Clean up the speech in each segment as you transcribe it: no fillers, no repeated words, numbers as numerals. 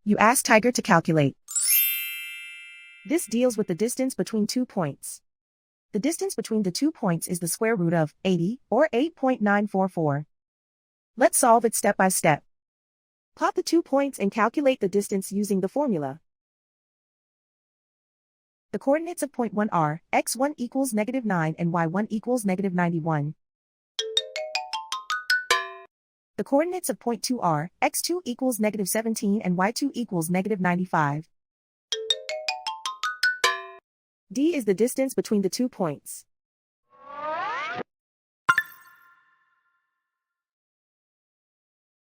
You ask Tiger to calculate. This deals with the distance between 2 points. The distance between the 2 points is the square root of 80, or 8.944. Let's solve it step by step. Plot the 2 points and calculate the distance using the formula. The coordinates of point 1 are, x1 equals -9 and y1 equals -91. The coordinates of point 2 are, x2 equals -17 and y2 equals -95. D is the distance between the 2 points.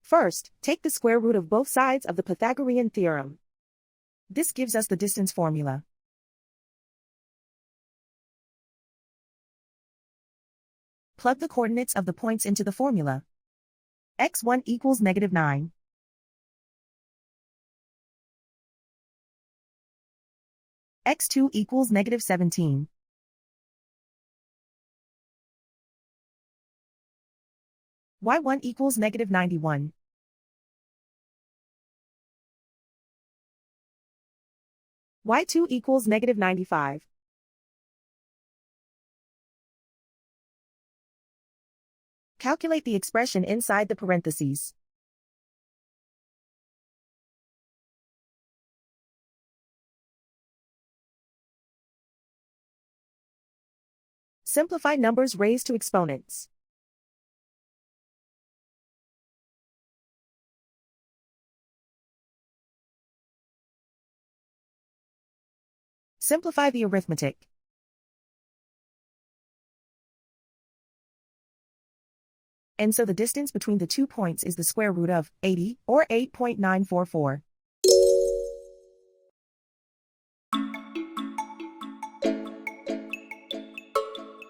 First, take the square root of both sides of the Pythagorean theorem. This gives us the distance formula. Plug the coordinates of the points into the formula. x1 equals -9. x2 equals -17. y1 equals -91. y2 equals -95. Calculate the expression inside the parentheses. Simplify numbers raised to exponents. Simplify the arithmetic. And so the distance between the 2 points is the square root of 80, or 8.944.